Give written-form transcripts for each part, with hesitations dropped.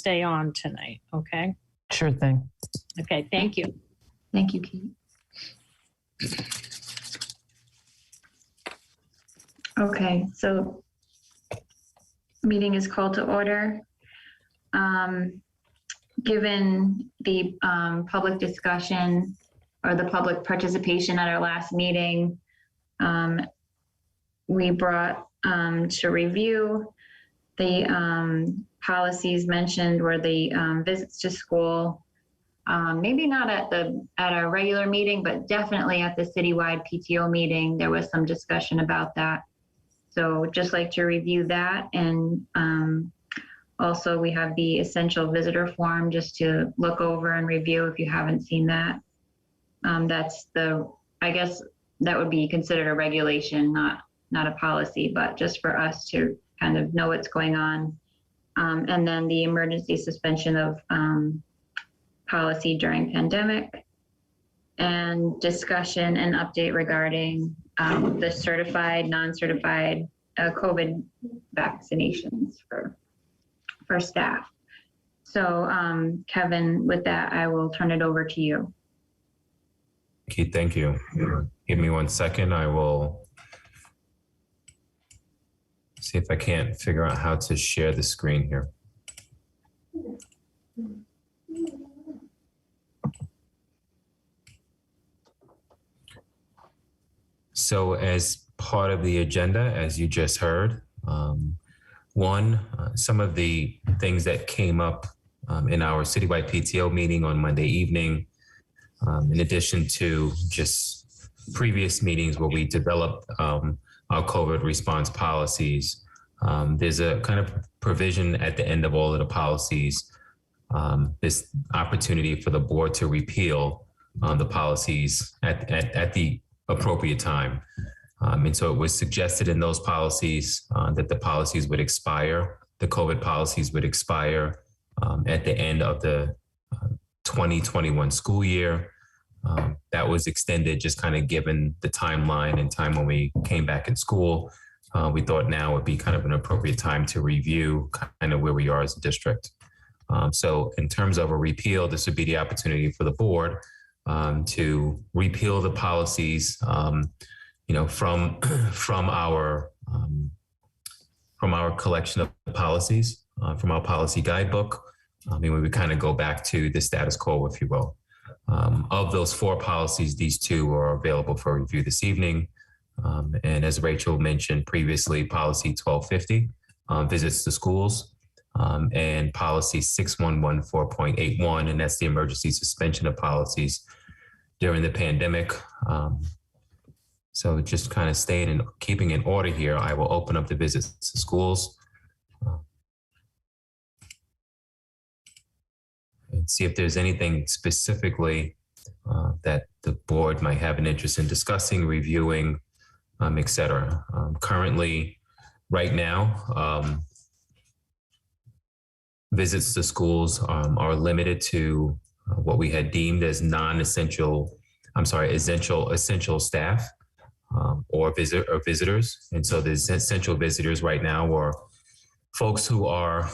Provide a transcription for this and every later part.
stay on tonight, okay? Sure thing. Okay, thank you. Thank you, Kate. Okay, so meeting is called to order. Given the public discussion or the public participation at our last meeting, we brought to review the policies mentioned were the visits to school. Maybe not at our regular meeting, but definitely at the citywide PTO meeting, there was some discussion about that. So just like to review that. And also we have the essential visitor form just to look over and review if you haven't seen that. That's I guess that would be considered a regulation, not a policy, but just for us to kind of know what's going on. And then the emergency suspension of policy during pandemic, and discussion and update regarding the certified, non-certified COVID vaccinations for staff. So Kevin, with that, I will turn it over to you. Keith, thank you. Give me 1 second. I will see if I can't figure out how to share the screen here. So as part of the agenda, as you just heard, some of the things that came up in our citywide PTO meeting on Monday evening, in addition to just previous meetings where we developed our COVID response policies, there's a kind of provision at the end of all of the policies, this opportunity for the board to repeal the policies at the appropriate time. And so it was suggested in those policies that the policies would expire, the COVID policies would expire at the end of the 2021 school year. That was extended just kind of given the timeline and time when we came back in school. We thought now would be kind of an appropriate time to review kind of where we are as a district. So in terms of a repeal, this would be the opportunity for the board to repeal the policies, from our collection of policies, from our policy guidebook. We would kind of go back to the status quo, if you will. Of those 4 policies, these 2 are available for review this evening. And as Rachel mentioned previously, policy 1250, visits to schools, and policy 6114.81, and that's the emergency suspension of policies during the pandemic. So just kind of staying and keeping in order here, I will open up the visits to schools and see if there's anything specifically that the board might have an interest in discussing, reviewing, et cetera. Currently, right now, visits to schools are limited to what we had deemed as essential staff or visitors. And so the essential visitors right now are folks who are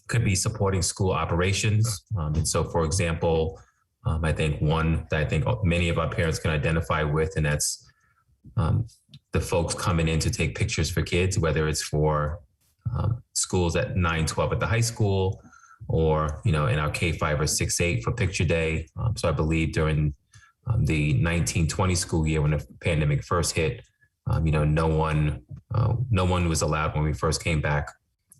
could be supporting school operations. And so, for example, I think one that I think many of our parents can identify with, and that's the folks coming in to take pictures for kids, whether it's for schools at 9-12 at the high school, or in our K-5 or 6-8 for picture day. So I believe during the 1920 school year, when the pandemic first hit, no one was allowed when we first came back.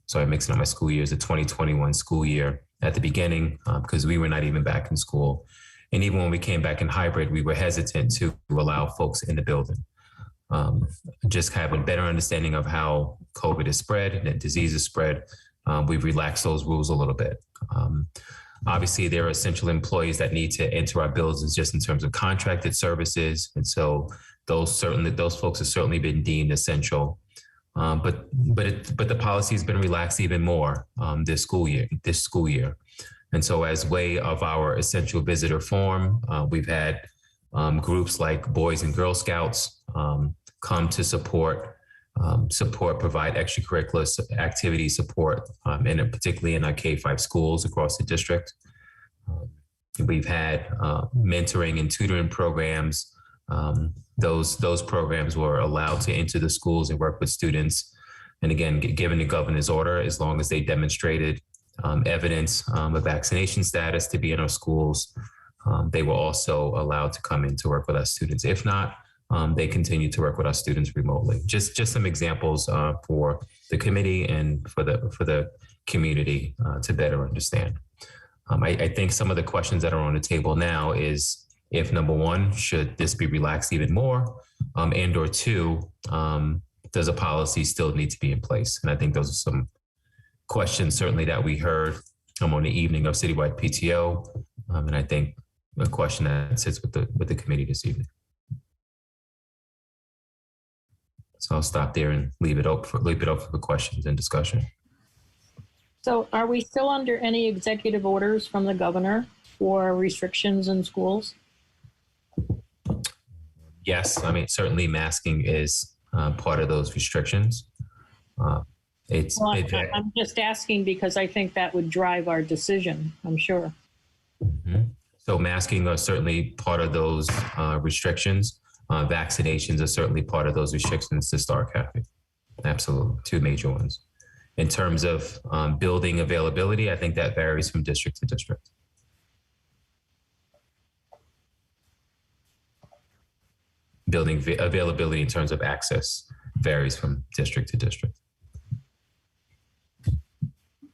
So I'm mixing up my school years, the 2021 school year at the beginning, because we were not even back in school. And even when we came back in hybrid, we were hesitant to allow folks in the building. Just have a better understanding of how COVID is spread and that disease is spread. We've relaxed those rules a little bit. Obviously, there are essential employees that need to enter our buildings just in terms of contracted services. And so those folks have certainly been deemed essential. But the policy has been relaxed even more this school year. And so as way of our essential visitor form, we've had groups like Boys and Girl Scouts come to support support, provide extracurricular activity support, and particularly in our K-5 schools across the district. We've had mentoring and tutoring programs. Those programs were allowed to enter the schools and work with students. And again, given the governor's order, as long as they demonstrated evidence of vaccination status to be in our schools, they were also allowed to come in to work with our students. If not, they continue to work with our students remotely. Just some examples for the committee and for the community to better understand. I think some of the questions that are on the table now is if, number one, should this be relaxed even more, and or two, does a policy still need to be in place? And I think those are some questions certainly that we heard on the evening of citywide PTO, and I think a question that sits with the committee this evening. So I'll stop there and leave it up for questions and discussion. So are we still under any executive orders from the governor for restrictions in schools? Yes, I mean, certainly masking is part of those restrictions. I'm just asking because I think that would drive our decision, I'm sure. Mm-hmm. So masking are certainly part of those restrictions. Vaccinations are certainly part of those restrictions to start, Kathy. Absolutely, two major ones. In terms of building availability, I think that varies from district to district. Building availability in terms of access varies from district to district.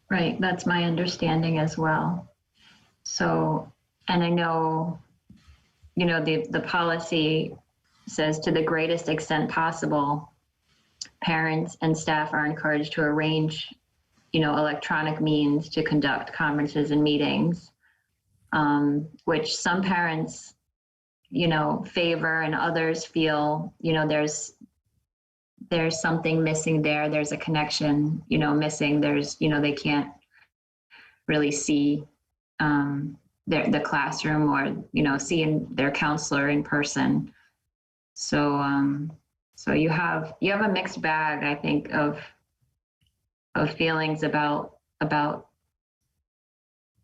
Right, that's my understanding as well. So, and I know, you know, the policy says to the greatest extent possible, parents and staff are encouraged to arrange, you know, electronic means to conduct conferences and meetings, which some parents, you know, favor and others feel, you know, there's something missing there. There's a connection, you know, missing. There's, you know, they can't really see the classroom or, you know, seeing their counselor in person. So, so you have a mixed bag, I think, of feelings about,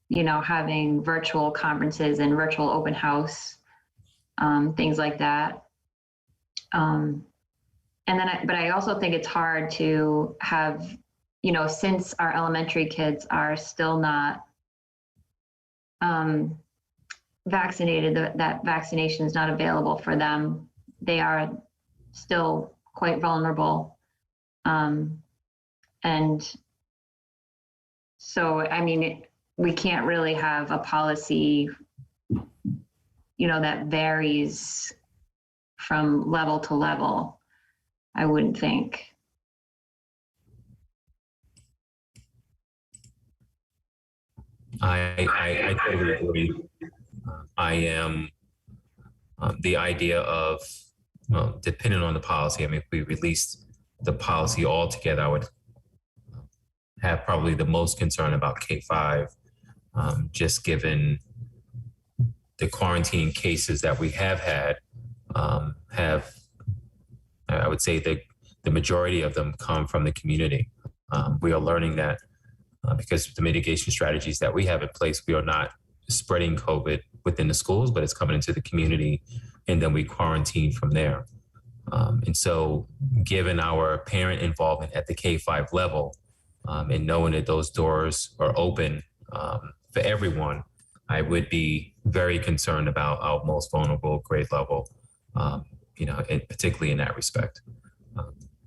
you know, having virtual conferences and virtual open house, things like that. And then, but I also think it's hard to have, you know, since our elementary kids are still not vaccinated, that vaccination is not available for them. They are still quite vulnerable. And so, I mean, we can't really have a policy, you know, that varies from level to level, I wouldn't think. I totally agree. I am the idea of, well, depending on the policy, I mean, if we released the policy altogether, I would have probably the most concern about K-5, just given the quarantine cases that we have had, I would say the majority of them come from the community. We are learning that because of the mitigation strategies that we have in place, we are not spreading COVID within the schools, but it's coming into the community, and then we quarantine from there. And so given our parent involvement at the K-5 level, and knowing that those doors are open for everyone, I would be very concerned about our most vulnerable grade level, you know, and particularly in that respect.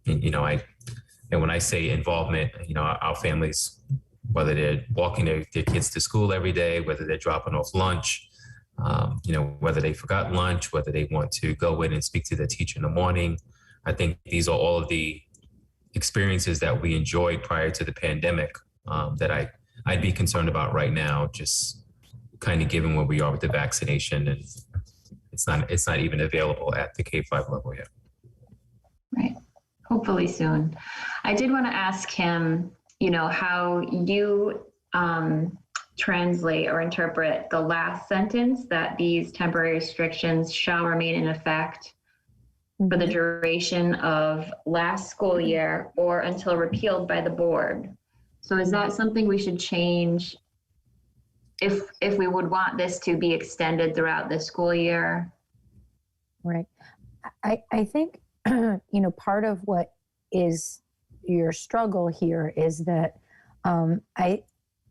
And, you know, and when I say involvement, you know, our families, whether they're walking their kids to school every day, whether they're dropping off lunch, you know, whether they forgot lunch, whether they want to go in and speak to their teacher in the morning. I think these are all of the experiences that we enjoyed prior to the pandemic that I'd be concerned about right now, just kind of given where we are with the vaccination, and it's not even available at the K-5 level yet. Right. Hopefully soon. I did want to ask him, you know, how you translate or interpret the last sentence, that these temporary restrictions shall remain in effect for the duration of last school year or until repealed by the board. So is that something we should change if we would want this to be extended throughout the school year? Right. I think, part of what is your struggle here is that I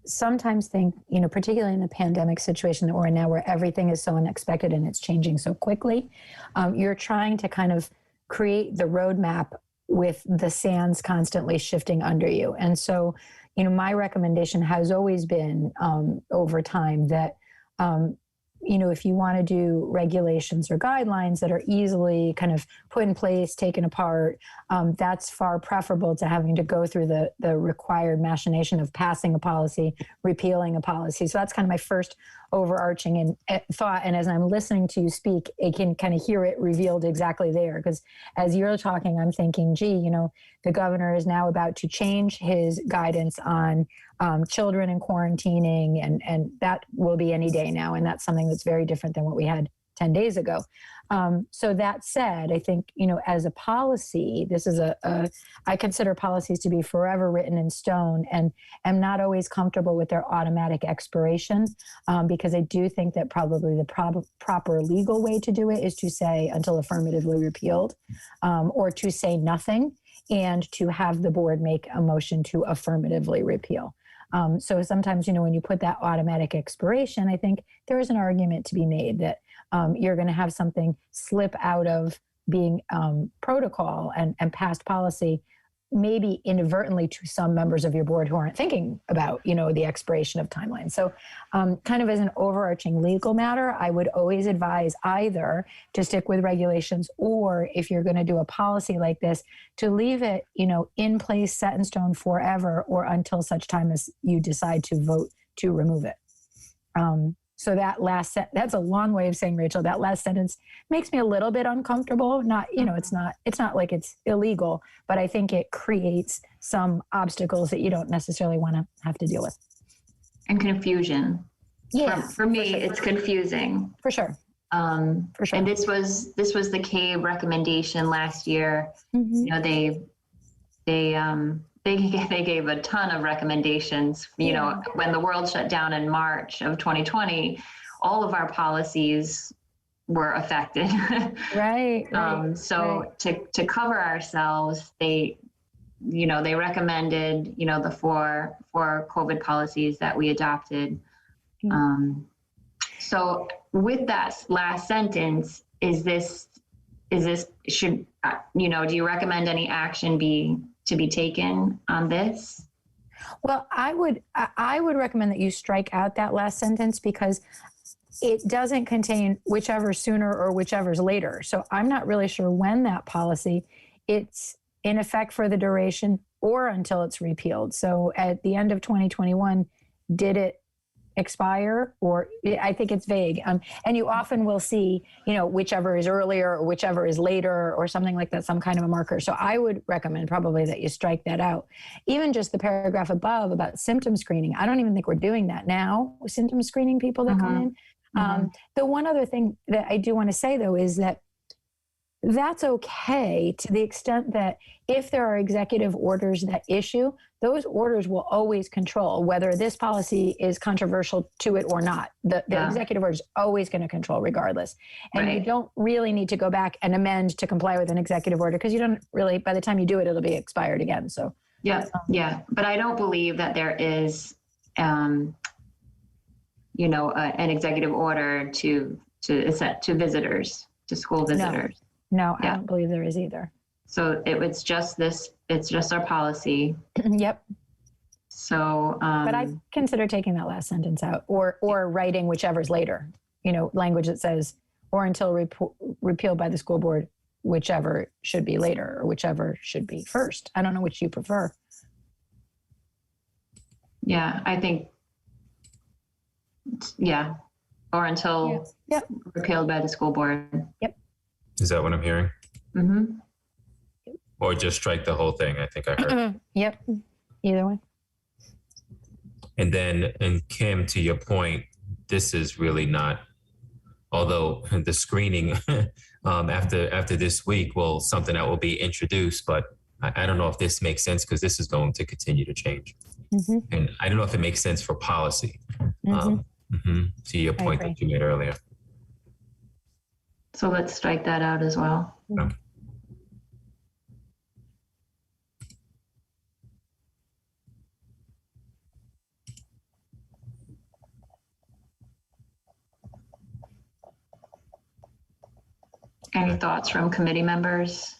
sometimes think, particularly in the pandemic situation that we're in now, where everything is so unexpected and it's changing so quickly, you're trying to kind of create the roadmap with the sands constantly shifting under you. And so, my recommendation has always been over time that, if you want to do regulations or guidelines that are easily kind of put in place, taken apart, that's far preferable to having to go through the required machination of passing a policy, repealing a policy. So that's kind of my first overarching thought. And as I'm listening to you speak, I can kind of hear it revealed exactly there. Because as you're talking, I'm thinking, gee, the governor is now about to change his guidance on children and quarantining, and that will be any day now. And that's something that's very different than what we had 10 days ago. So that said, I think, as a policy, this is I consider policies to be forever written in stone, and am not always comfortable with their automatic expiration, because I do think that probably the proper legal way to do it is to say until affirmatively repealed, or to say nothing and to have the board make a motion to affirmatively repeal. So sometimes, when you put that automatic expiration, I think there is an argument to be made that you're going to have something slip out of being protocol and past policy, maybe inadvertently to some members of your board who aren't thinking about, the expiration of timelines. So kind of as an overarching legal matter, I would always advise either to stick with regulations, or if you're going to do a policy like this, to leave it, in place, set in stone forever, or until such time as you decide to vote to remove it. So that that's a long way of saying, Rachel, that last sentence makes me a little bit uncomfortable. Not, it's not like it's illegal, but I think it creates some obstacles that you don't necessarily want to have to deal with. And confusion. Yeah. For me, it's confusing. For sure. For sure. And this was the CABE recommendation last year. Mm-hmm. They gave a ton of recommendations. When the world shut down in March of 2020, all of our policies were affected. Right. So to cover ourselves, they recommended, the four COVID policies that we adopted. Mm-hmm. So with that last sentence, do you recommend any action to be taken on this? Well, I would recommend that you strike out that last sentence, because it doesn't contain whichever sooner or whichever's later. So I'm not really sure when that policy, it's in effect for the duration or until it's repealed. So at the end of 2021, did it expire? Or I think it's vague. And you often will see, whichever is earlier or whichever is later or something like that, some kind of a marker. So I would recommend probably that you strike that out. Even just the paragraph above about symptom screening. I don't even think we're doing that now, symptom screening people that come in. The one other thing that I do want to say, though, is that that's okay to the extent that if there are executive orders that issue, those orders will always control whether this policy is controversial to it or not. The executive order is always going to control regardless. And you don't really need to go back and amend to comply with an executive order, because you don't really, by the time you do it, it'll be expired again. So yeah. But I don't believe that there is, an executive order to visitors, to school visitors. No, I don't believe there is either. So it's just our policy. Yep. So, but I consider taking that last sentence out, or writing whichever's later, language that says, or until repealed by the school board, whichever should be later or whichever should be first. I don't know which you prefer. Yeah, I think, or until repealed by the school board. Yep. Is that what I'm hearing? Mm-hmm. Or just strike the whole thing, I think I heard. Yep. Either way. And then, and Kim, to your point, this is really not although the screening after this week will something that will be introduced, but I don't know if this makes sense because this is going to continue to change. Mm-hmm. And I don't know if it makes sense for policy. To your point that you made earlier. So let's strike that out as well. Okay. Any thoughts from committee members?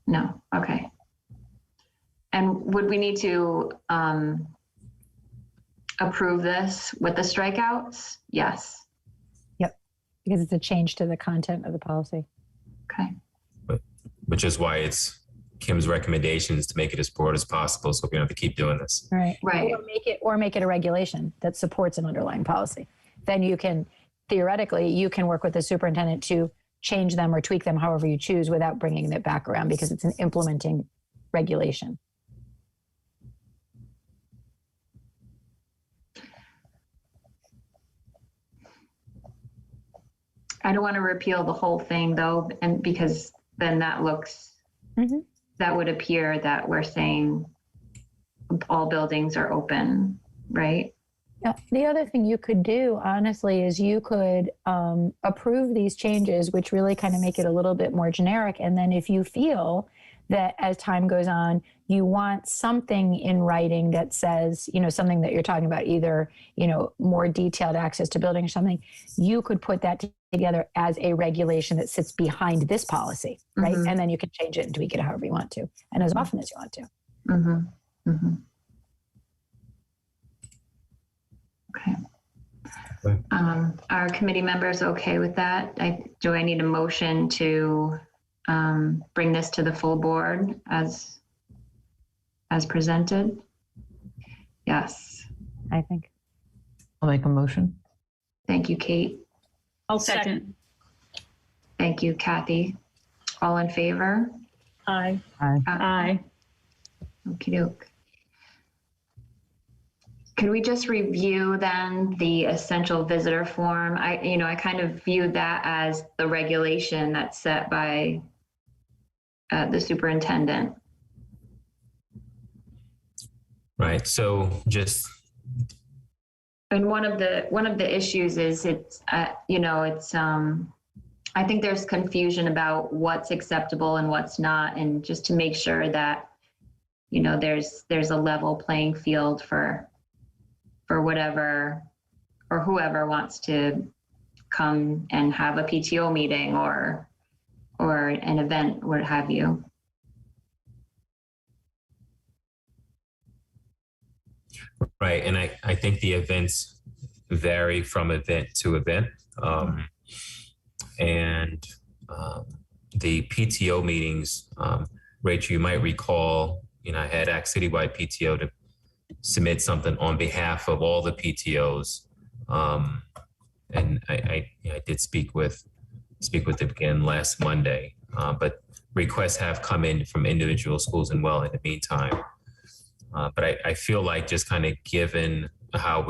No, okay. And would we need to approve this with the strikeouts? Yes. Because it's a change to the content of the policy. Okay. Which is why it's Kim's recommendations to make it as broad as possible, so we don't have to keep doing this. Right. Right. Or make it a regulation that supports an underlying policy. Then you can, theoretically, you can work with the superintendent to change them or tweak them however you choose without bringing it back around because it's an implementing regulation. I don't want to repeal the whole thing though, and because then that looks, that would appear that we're saying all buildings are open, right? Yeah. The other thing you could do, honestly, is you could approve these changes, which really kind of make it a little bit more generic. And then if you feel that as time goes on, you want something in writing that says, something that you're talking about, either, more detailed access to building or something, you could put that together as a regulation that sits behind this policy, right? And then you can change it and tweak it however you want to, and as often as you want to. Okay. Are committee members okay with that? Do I need a motion to bring this to the full board as presented? Yes. I think. I'll make a motion. Thank you, Kate. I'll second. Thank you, Kathy. All in favor? Aye. Aye. Aye. Okey doke. Could we just review then the essential visitor form? I kind of viewed that as the regulation that's set by the superintendent. Right. So just. And one of the issues is I think there's confusion about what's acceptable and what's not, and just to make sure that, there's a level playing field for whatever or whoever wants to come and have a PTO meeting or an event, what have you. Right. And I think the events vary from event to event. The PTO meetings, Rachel, you might recall, I had asked Citywide PTO to submit something on behalf of all the PTOs. And I did speak with them again last Monday, but requests have come in from individual schools and in the meantime. But I feel like just kind of given how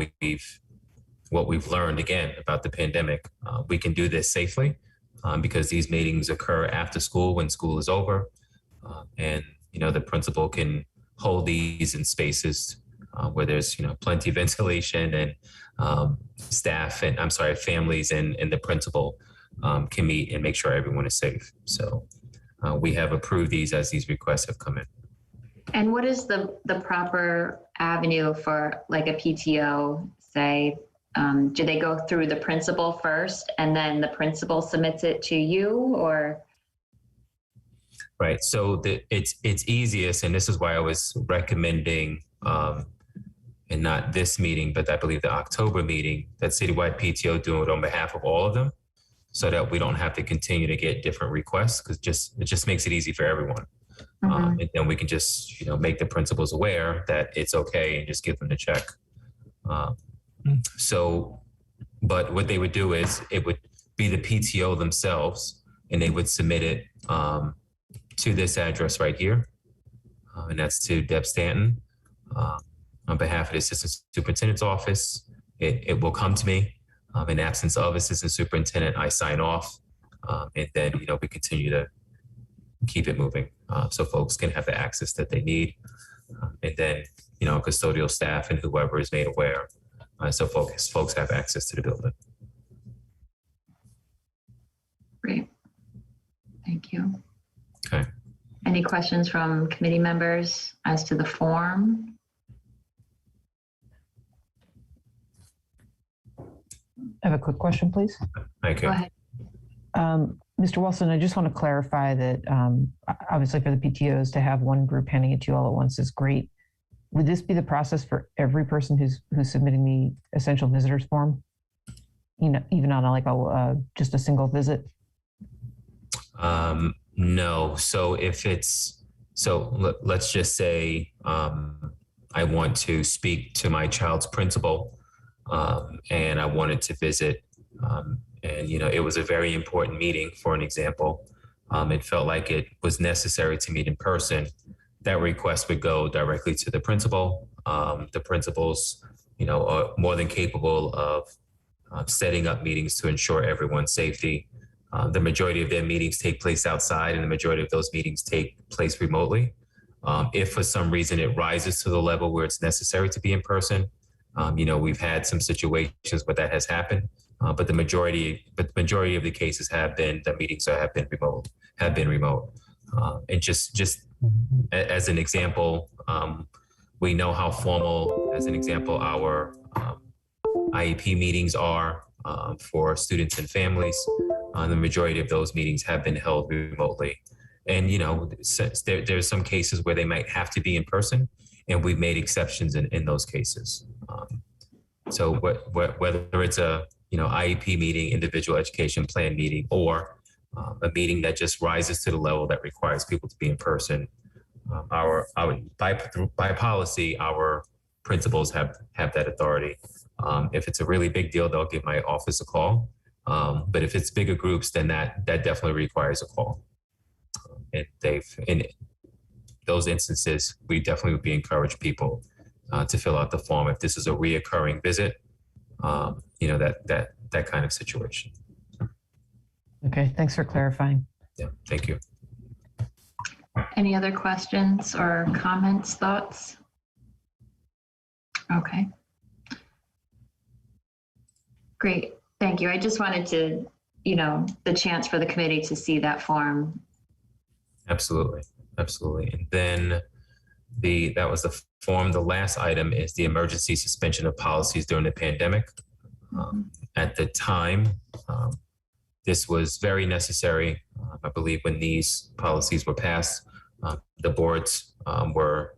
what we've learned again about the pandemic, we can do this safely because these meetings occur after school when school is over. And, the principal can hold these in spaces where there's, plenty of ventilation and families and the principal can meet and make sure everyone is safe. So we have approved these as these requests have come in. And what is the proper avenue for like a PTO, say, do they go through the principal first and then the principal submits it to you, or? Right, so it's easiest, and this is why I was recommending, and not this meeting, but I believe the October meeting, that Citywide PTO do it on behalf of all of them, so that we don't have to continue to get different requests, because it just makes it easy for everyone. And then we can just, make the principals aware that it's okay and just give them the check. But what they would do is it would be the PTO themselves, and they would submit it to this address right here. And that's to Deb Stanton on behalf of the Assistant Superintendent's Office. It will come to me. In absence of assistant superintendent, I sign off. And then, we continue to keep it moving so folks can have the access that they need. And then, custodial staff and whoever is made aware. So folks have access to the building. Great. Thank you. Okay. Any questions from committee members as to the form? I have a quick question, please. Thank Go you. ahead. Mr. Wilson, I just want to clarify that obviously for the PTOs to have one group handing it to you all at once is great. Would this be the process for every person who's submitting the essential visitors form? Even on just a single visit? No. So let's just say I want to speak to my child's principal and I wanted to visit and it was a very important meeting, for an example. It felt like it was necessary to meet in person. That request would go directly to the principal. The principals, are more than capable of setting up meetings to ensure everyone's safety. The majority of their meetings take place outside, and the majority of those meetings take place remotely. If for some reason it rises to the level where it's necessary to be in person, we've had some situations where that has happened. But the majority of the cases have been the meetings have been remote. And just as an example, we know how formal, as an example, our IEP meetings are for students and families. The majority of those meetings have been held remotely. And, there's some cases where they might have to be in person, and we've made exceptions in those cases. So whether it's a, IEP meeting, individual education plan meeting, or a meeting that just rises to the level that requires people to be in person, by policy, our principals have that authority. If it's a really big deal, they'll give my office a call. But if it's bigger groups, then that definitely requires a call. And in those instances, we definitely would encourage people to fill out the form if this is a reoccurring visit. That kind of situation. Okay, thanks for clarifying. Yeah, thank you. Any other questions or comments, thoughts? Okay. Great, thank you. I just wanted to, the chance for the committee to see that form. Absolutely. And then that was the form. The last item is the emergency suspension of policies during the pandemic. At the time, this was very necessary. I believe when these policies were passed, the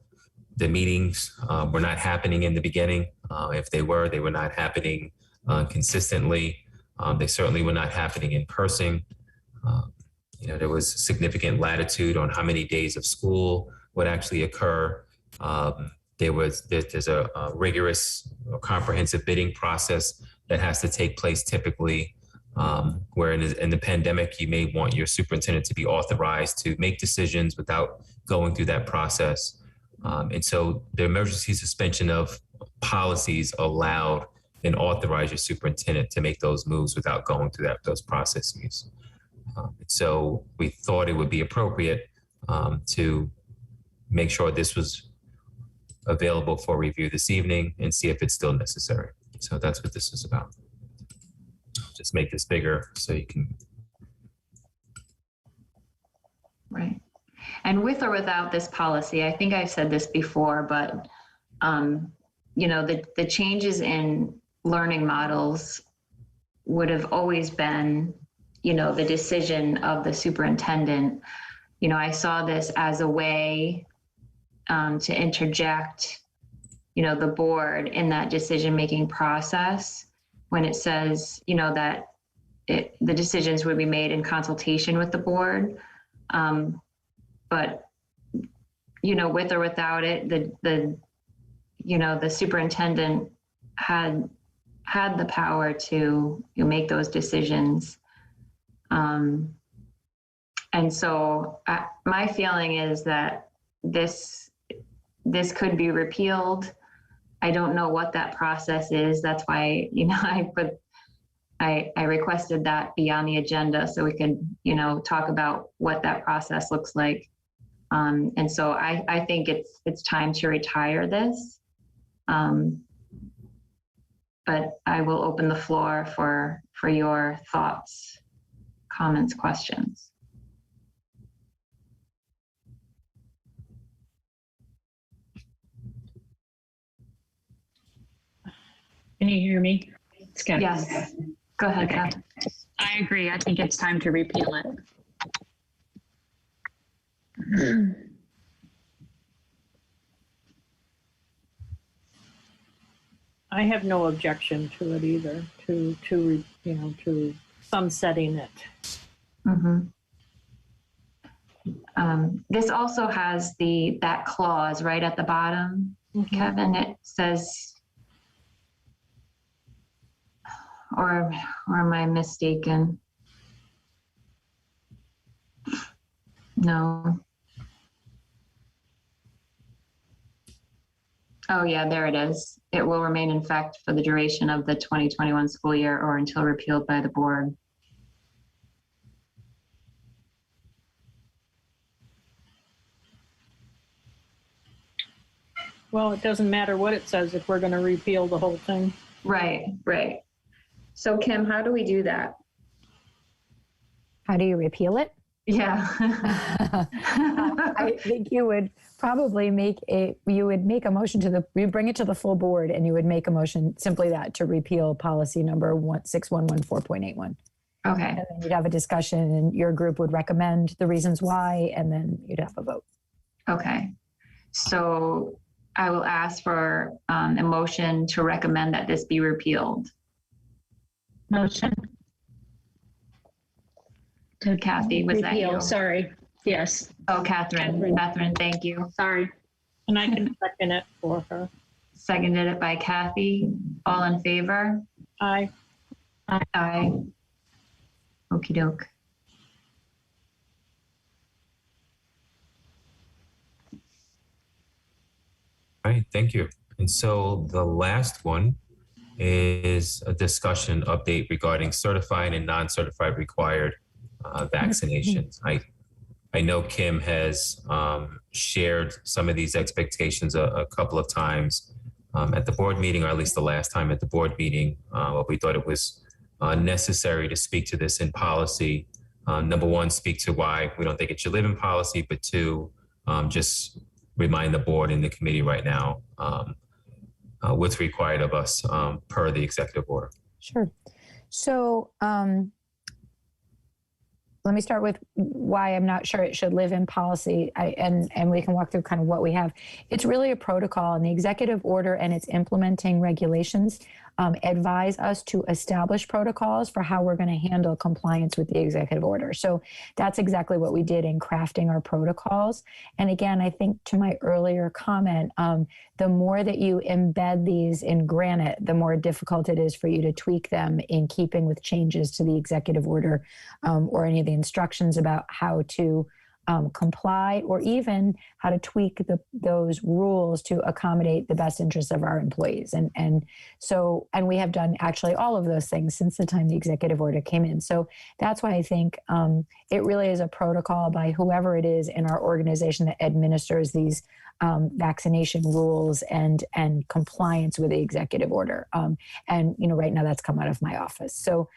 meetings were not happening in the beginning. If they were not happening consistently. They certainly were not happening in person. There was significant latitude on how many days of school would actually occur. There's a rigorous, comprehensive bidding process that has to take place typically, where in the pandemic, you may want your superintendent to be authorized to make decisions without going through that process. And so the emergency suspension of policies allowed and authorized your superintendent to make those moves without going through those processes. So we thought it would be appropriate to make sure this was available for review this evening and see if it's still necessary. So that's what this is about. Just make this bigger so you can. Right. And with or without this policy, I think I've said this before, but the changes in learning models would have always been, the decision of the superintendent. I saw this as a way to interject, the board in that decision-making process when it says, that the decisions would be made in consultation with the board. But, with or without it, the superintendent had the power to make those decisions. And so my feeling is that this could be repealed. I don't know what that process is. That's why, I put I requested that be on the agenda so we could, talk about what that process looks like. And so I think it's time to retire this. But I will open the floor for your thoughts, comments, questions. Can you hear me? It's Kathy. Yes, go ahead, Okay. Kathy. I agree. I think it's time to repeal it. I have no objection to it either, to sunsetting it. Mhm. This also has that clause right at the bottom, Kevin. It says, or am I mistaken? No. Oh yeah, there it is. It will remain in effect for the duration of the 2021 school year or until repealed by the board. Well, it doesn't matter what it says if we're going to repeal the whole thing. Right, right. So Kim, how do we do that? How do you repeal it? Yeah. I think you would probably make a motion you'd bring it to the full board and you would make a motion simply that to repeal policy number 6114.81. Okay. And then you'd have a discussion and your group would recommend the reasons why, and then you'd have a vote. Okay. So I will ask for a motion to recommend that this be repealed. Motion to Kathy, was that repeal. you? Sorry. Yes. Oh, Catherine. Catherine, thank you. Sorry. And I can second it for her. Seconded it by Kathy. All in favor? Aye. Aye. Okey doke. All right, thank you. And so the last one is a discussion update regarding certified and non-certified required vaccinations. I know Kim has shared some of these expectations a couple of times at the board meeting, or at least the last time at the board meeting. But we thought it was necessary to speak to this in policy. Number one, speak to why we don't think it should live in policy, but two, just remind the board and the committee right now what's required of us per the executive order. Sure. So let me start with why I'm not sure it should live in policy, and we can walk through kind of what we have. It's really a protocol, and the executive order and its implementing regulations advise us to establish protocols for how we're going to handle compliance with the executive order. So that's exactly what we did in crafting our protocols. And again, I think to my earlier comment, the more that you embed these in granite, the more difficult it is for you to tweak them in keeping with changes to the executive order or any of the instructions about how to comply, or even how to tweak those rules to accommodate the best interests of our employees. And we have done actually all of those things since the time the executive order came in. So that's why I think it really is a protocol by whoever it is in our organization that administers these vaccination rules and compliance with the executive order. And right now that's come out of my office. So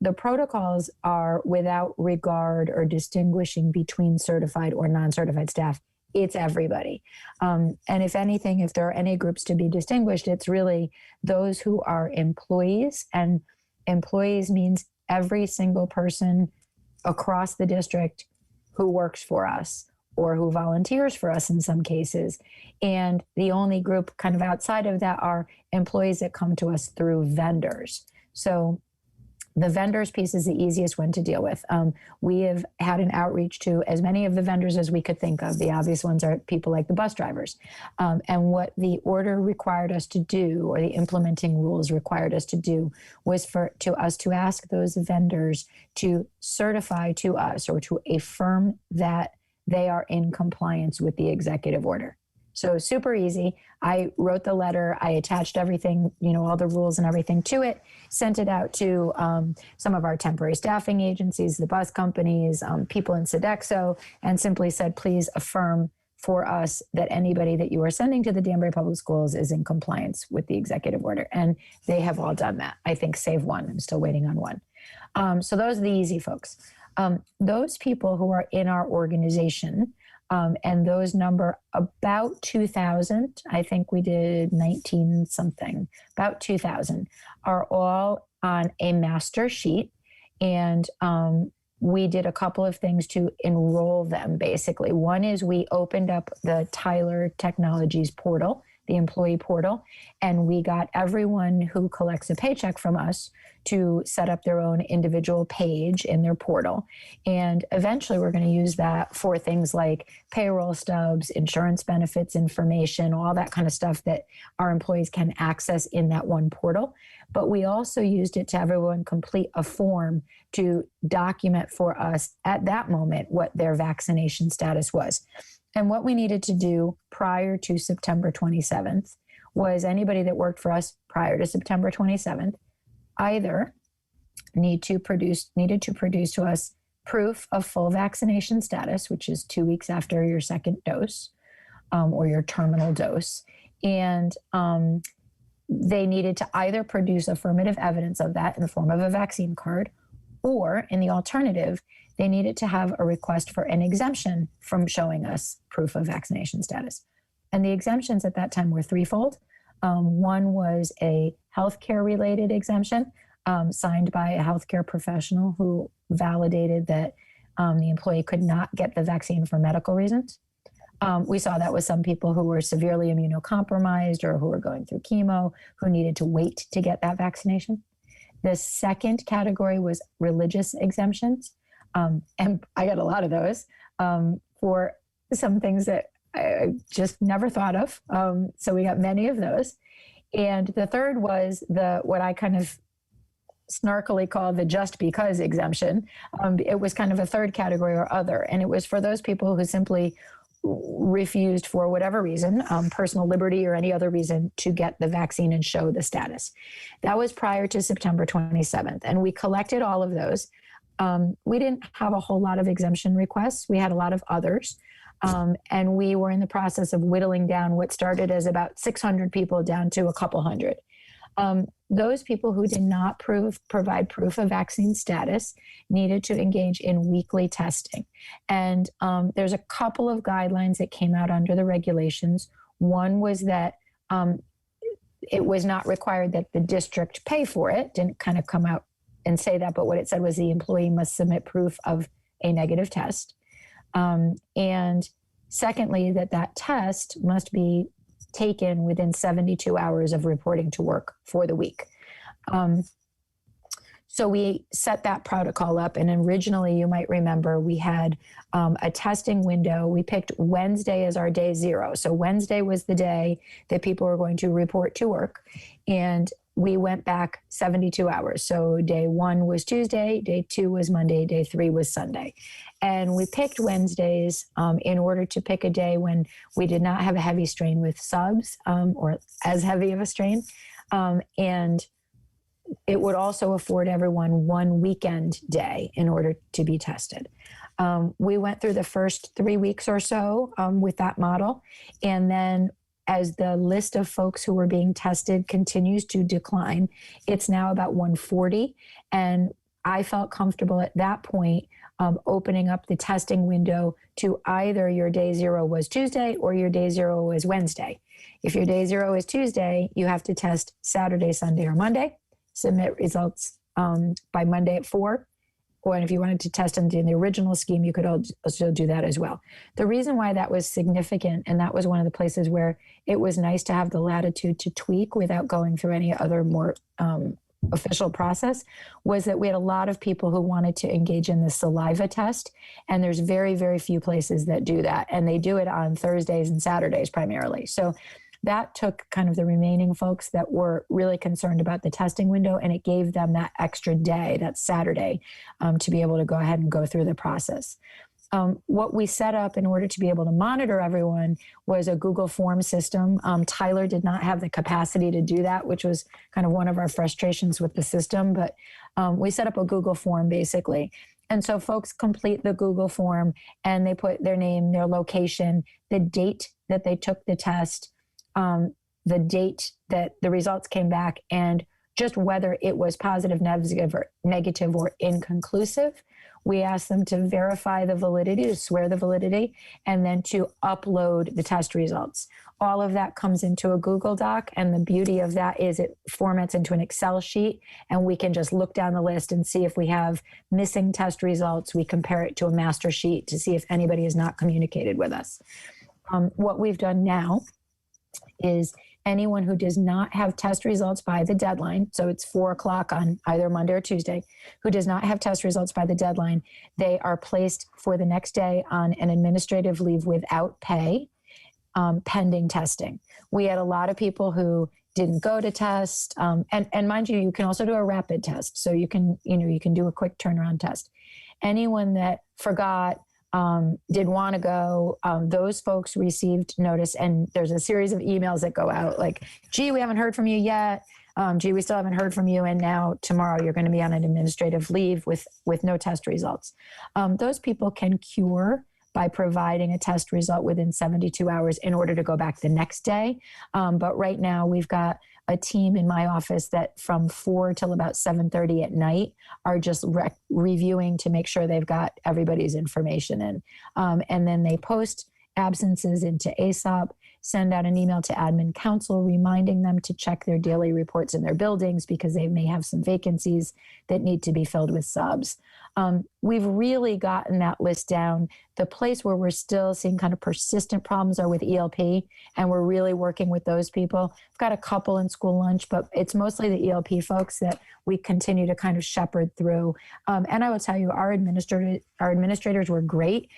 the protocols are without regard or distinguishing between certified or non-certified staff. It's everybody. And if anything, if there are any groups to be distinguished, it's really those who are employees. And employees means every single person across the district who works for us or who volunteers for us in some cases. And the only group kind of outside of that are employees that come to us through vendors. So the vendors piece is the easiest one to deal with. We have had an outreach to as many of the vendors as we could think of. The obvious ones are people like the bus drivers. And what the order required us to do, or the implementing rules required us to do, was to ask those vendors to certify to us or to affirm that they are in compliance with the executive order. So super easy. I wrote the letter. I attached everything, all the rules and everything to it, sent it out to some of our temporary staffing agencies, the bus companies, people in Sodexo, and simply said, please affirm for us that anybody that you are sending to the Danbury Public Schools is in compliance with the executive order. And they have all done that. I think save one. I'm still waiting on one. So those are the easy folks. Those people who are in our organization, and those number about 2,000, I think we did 19 something, about 2,000, are all on a master sheet. And we did a couple of things to enroll them, basically. One is we opened up the Tyler Technologies portal, the employee portal, and we got everyone who collects a paycheck from us to set up their own individual page in their portal. And eventually we're going to use that for things like payroll stubs, insurance benefits information, all that kind of stuff that our employees can access in that one portal. But we also used it to have everyone complete a form to document for us at that moment what their vaccination status was. And what we needed to do prior to September 27th was anybody that worked for us prior to September 27th either needed to produce to us proof of full vaccination status, which is 2 weeks after your second dose or your terminal dose. And they needed to either produce affirmative evidence of that in the form of a vaccine card, or in the alternative, they needed to have a request for an exemption from showing us proof of vaccination status. And the exemptions at that time were threefold. One was a healthcare related exemption signed by a healthcare professional who validated that the employee could not get the vaccine for medical reasons. We saw that with some people who were severely immunocompromised or who were going through chemo, who needed to wait to get that vaccination. The second category was religious exemptions. And I got a lot of those for some things that I just never thought of. So we got many of those. And the third was what I kind of snarkily call the just because exemption. It was kind of a third category or other. And it was for those people who simply refused for whatever reason, personal liberty or any other reason, to get the vaccine and show the status. That was prior to September 27th. And we collected all of those. We didn't have a whole lot of exemption requests. We had a lot of others. And we were in the process of whittling down what started as about 600 people down to a couple hundred. Those people who did not provide proof of vaccine status needed to engage in weekly testing. And there's a couple of guidelines that came out under the regulations. One was that it was not required that the district pay for it. Didn't kind of come out and say that, but what it said was the employee must submit proof of a negative test. And secondly, that test must be taken within 72 hours of reporting to work for the week. So we set that protocol up, and originally, you might remember, we had a testing window. We picked Wednesday as our day zero. So Wednesday was the day that people were going to report to work, and we went back 72 hours. So day one was Tuesday, day two was Monday, day three was Sunday. And we picked Wednesdays in order to pick a day when we did not have a heavy strain with subs or as heavy of a strain. And it would also afford everyone one weekend day in order to be tested. We went through the first 3 weeks or so with that model. And then as the list of folks who were being tested continues to decline, it's now about 140. And I felt comfortable at that point opening up the testing window to either your day zero was Tuesday or your day zero was Wednesday. If your day zero is Tuesday, you have to test Saturday, Sunday, or Monday, submit results by Monday at 4. And if you wanted to test them in the original scheme, you could also do that as well. The reason why that was significant, and that was one of the places where it was nice to have the latitude to tweak without going through any other more official process, was that we had a lot of people who wanted to engage in the saliva test. And there's very, very few places that do that. And they do it on Thursdays and Saturdays primarily. So that took kind of the remaining folks that were really concerned about the testing window, and it gave them that extra day, that Saturday, to be able to go ahead and go through the process. What we set up in order to be able to monitor everyone was a Google Form system. Tyler did not have the capacity to do that, which was kind of one of our frustrations with the system. But we set up a Google Form basically. And so folks complete the Google Form and they put their name, their location, the date that they took the test, the date that the results came back, and just whether it was positive, negative, or inconclusive. We asked them to verify the validity, to swear the validity, and then to upload the test results. All of that comes into a Google Doc, and the beauty of that is it formats into an Excel sheet, and we can just look down the list and see if we have missing test results. We compare it to a master sheet to see if anybody has not communicated with us. What we've done now is anyone who does not have test results by the deadline, so it's 4:00 on either Monday or Tuesday, who does not have test results by the deadline, they are placed for the next day on an administrative leave without pay, pending testing. We had a lot of people who didn't go to test, and mind you, you can also do a rapid test, so you can do a quick turnaround test. Anyone that forgot, didn't want to go, those folks received notice, and there's a series of emails that go out like, gee, we haven't heard from you yet. Gee, we still haven't heard from you. And now tomorrow you're going to be on an administrative leave with no test results. Those people can cure by providing a test result within 72 hours in order to go back the next day. But right now we've got a team in my office that from 4 till about 7:30 at night are just reviewing to make sure they've got everybody's information in. And then they post absences into ASOP, send out an email to admin council reminding them to check their daily reports in their buildings because they may have some vacancies that need to be filled with subs. We've really gotten that list down. The place where we're still seeing kind of persistent problems are with ELP, and we're really working with those people. I've got a couple in school lunch, but it's mostly the ELP folks that we continue to kind of shepherd through. And I will tell you, our administrators were great.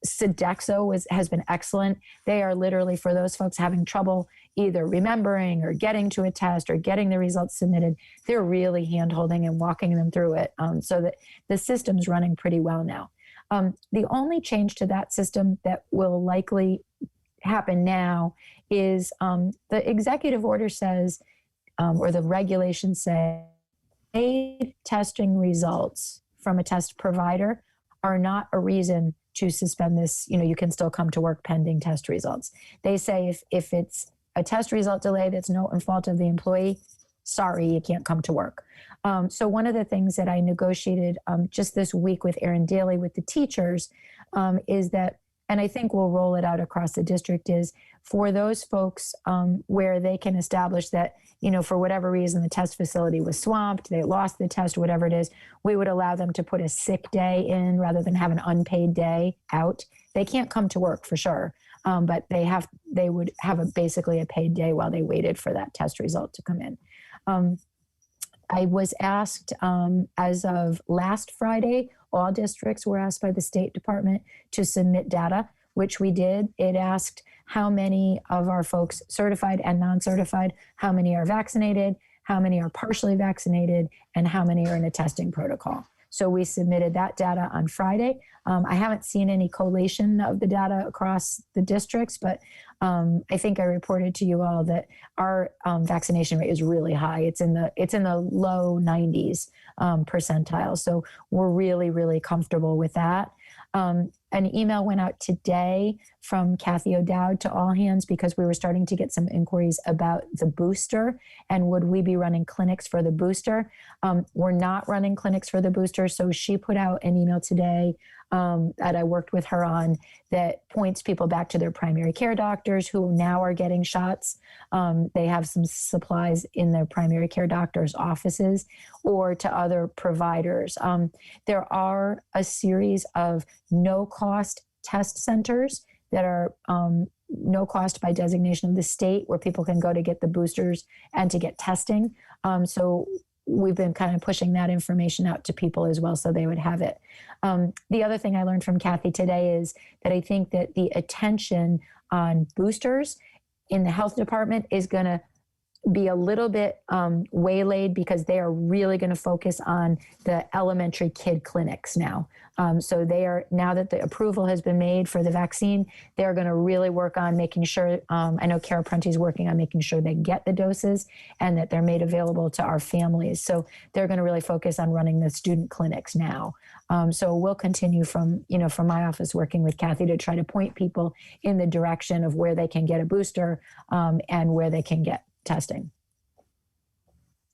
Sodexo has been excellent. They are literally, for those folks having trouble either remembering or getting to a test or getting the results submitted, they're really hand-holding and walking them through it, so that the system's running pretty well now. The only change to that system that will likely happen now is the executive order says, or the regulations say, testing results from a test provider are not a reason to suspend this. You can still come to work pending test results. They say if it's a test result delay that's no fault of the employee, sorry, you can't come to work. So one of the things that I negotiated just this week with Erin Daly with the teachers is that, and I think we'll roll it out across the district, is for those folks where they can establish that, for whatever reason, the test facility was swamped, they lost the test, whatever it is, we would allow them to put a sick day in rather than have an unpaid day out. They can't come to work for sure, but they would have basically a paid day while they waited for that test result to come in. I was asked, as of last Friday, all districts were asked by the State Department to submit data, which we did. It asked how many of our folks, certified and non-certified, how many are vaccinated, how many are partially vaccinated, and how many are in a testing protocol. So we submitted that data on Friday. I haven't seen any collation of the data across the districts, but I think I reported to you all that our vaccination rate is really high. It's in the low 90s percentile. So we're really, really comfortable with that. An email went out today from Kathy O'Dowd to all hands because we were starting to get some inquiries about the booster and would we be running clinics for the booster. We're not running clinics for the booster. So she put out an email today that I worked with her on that points people back to their primary care doctors who now are getting shots. They have some supplies in their primary care doctors' offices or to other providers. There are a series of no-cost test centers that are no cost by designation of the state where people can go to get the boosters and to get testing. So we've been kind of pushing that information out to people as well so they would have it. The other thing I learned from Kathy today is that I think that the attention on boosters in the health department is going to be a little bit waylaid because they are really going to focus on the elementary kid clinics now. So they are, now that the approval has been made for the vaccine, they're going to really work on making sure, I know Cara Prenti is working on making sure they get the doses and that they're made available to our families. So they're going to really focus on running the student clinics now. So we'll continue from my office working with Kathy to try to point people in the direction of where they can get a booster and where they can get testing.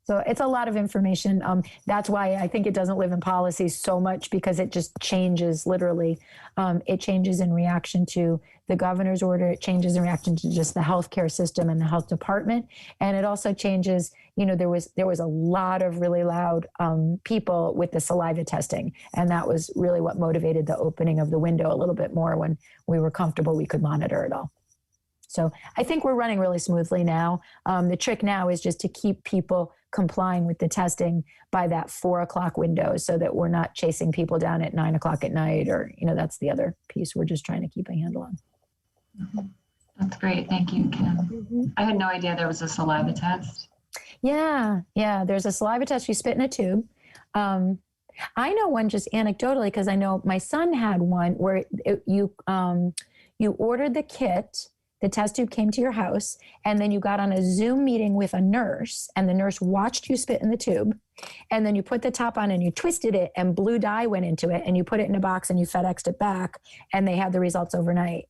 So it's a lot of information. That's why I think it doesn't live in policy so much, because it just changes literally. It changes in reaction to the governor's order. It changes in reaction to just the healthcare system and the health department. And it also changes, there was a lot of really loud people with the saliva testing. And that was really what motivated the opening of the window a little bit more when we were comfortable we could monitor it all. So I think we're running really smoothly now. The trick now is just to keep people complying with the testing by that 4 o'clock window so that we're not chasing people down at 9 o'clock at night, or, that's the other piece we're just trying to keep a handle on. Mm-hmm. That's great. Thank you, Kim. Mm-hmm. I had no idea there was a saliva test. Yeah. There's a saliva test. You spit in a tube. I know one just anecdotally, because I know my son had one where you ordered the kit. The test tube came to your house, and then you got on a Zoom meeting with a nurse, and the nurse watched you spit in the tube, and then you put the top on and you twisted it, and blue dye went into it, and you put it in a box and you FedExed it back, and they had the results overnight.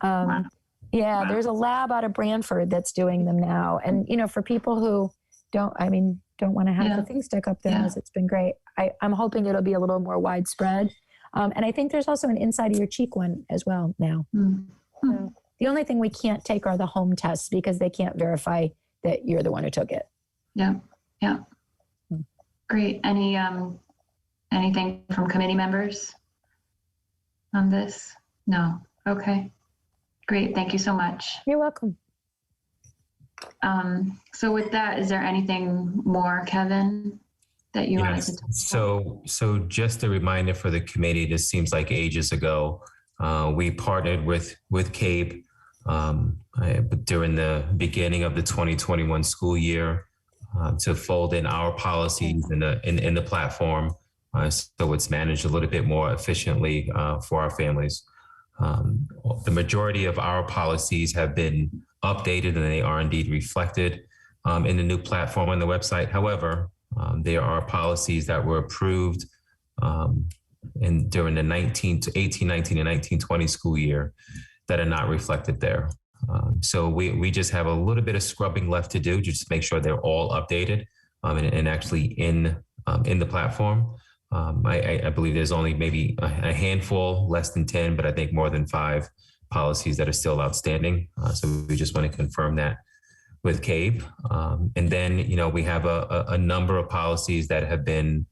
Wow. Yeah, Wow. There's a lab out of Brantford that's doing them now. And, for people who don't want to have the thing stuck up their nose, it's been great. I'm hoping it'll be a little more widespread. And I think there's also an inside of your cheek one as well now. Mm-hmm. So, the only thing we can't take are the home tests because they can't verify that you're the one who took it. Yeah. Great. Anything from committee members on this? No. Okay. Great. Thank you so much. You're welcome. So with that, is there anything more, Kevin, that you wanted to talk about? So just a reminder for the committee, this seems like ages ago. We partnered with CAPE during the beginning of the 2021 school year to fold in our policies in the platform, so it's managed a little bit more efficiently for our families. The majority of our policies have been updated, and they are indeed reflected in the new platform on the website. However, there are policies that were approved during the 18, 19, and 19, 20 school year that are not reflected there. So we just have a little bit of scrubbing left to do, just to make sure they're all updated and actually in the platform. I believe there's only maybe a handful, less than 10, but I think more than 5 policies that are still outstanding. So we just want to confirm that with CAPE. And then, we have a number of policies that have been,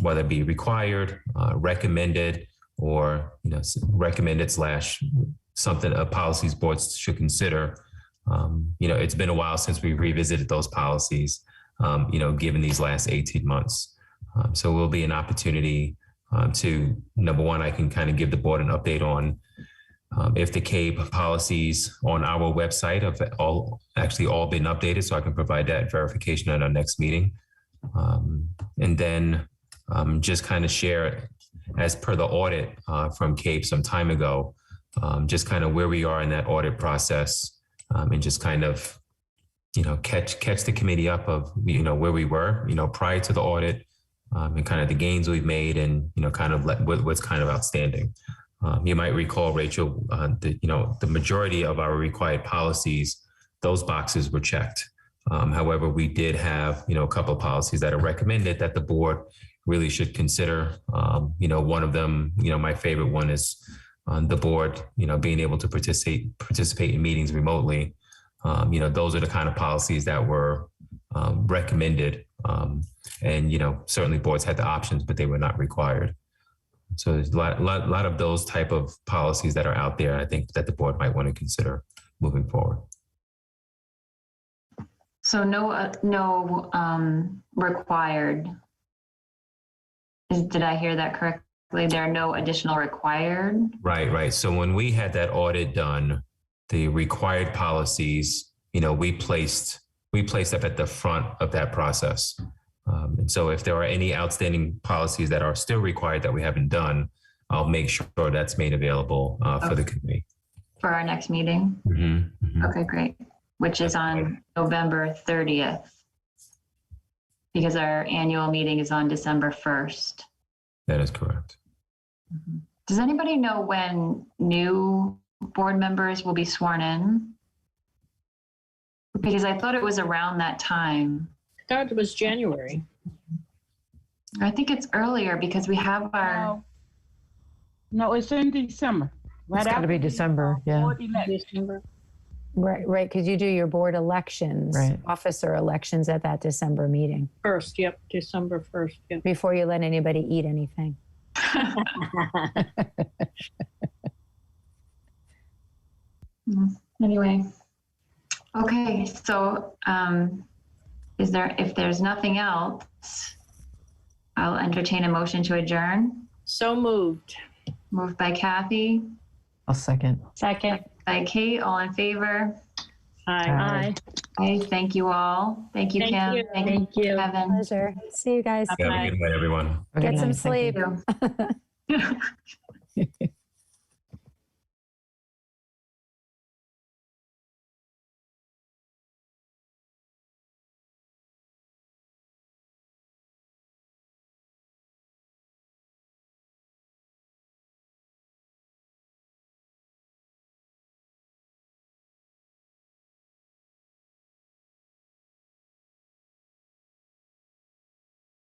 whether it be required, recommended, or, recommended / something policies boards should consider. It's been a while since we revisited those policies, given these last 18 months. So will be an opportunity to, number one, I can kind of give the board an update on if the CAPE policies on our website have all been updated, so I can provide that verification at our next meeting. And then just kind of share, as per the audit from CAPE some time ago, just kind of where we are in that audit process, and just kind of, catch the committee up of, where we were, prior to the audit, and kind of the gains we've made, and, kind of what's kind of outstanding. You might recall, Rachel, the majority of our required policies, those boxes were checked. However, we did have, a couple of policies that are recommended that the board really should consider. One of them, my favorite one is the board, being able to participate in meetings remotely. Those are the kind of policies that were recommended. And, certainly boards had the options, but they were not required. So there's a lot of those type of policies that are out there, I think, that the board might want to consider moving forward. So no required. Did I hear that correctly? There are no additional required? Right. So when we had that audit done, the required policies, we placed we place them at the front of that process. And so if there are any outstanding policies that are still required that we haven't done, I'll make sure that's made available for the committee. For our next meeting? Okay, great. Which is on November 30th. Because our annual meeting is on December 1st. That is correct. Does anybody know when new board members will be sworn in? Because I thought it was around that time. I thought it was January. I think it's earlier because we have our, No, it's in December. It's got to be December, yeah. board election. December. Right, because you do your board elections, Right. officer elections at that December meeting 1st, yep, December 1st, yep. before you let anybody eat anything. anyway. Okay, so if there's nothing else, I'll entertain a motion to adjourn. So moved. Moved by Kathy, I'll second. Second. by Kate, all in favor. Aye. Aye. Okay, thank you all. Thank you, Thank Kim. you. Thank you. Kevin. Pleasure. See you guys. Have a good night, everyone. Good Get some night. Thank you. sleep. You.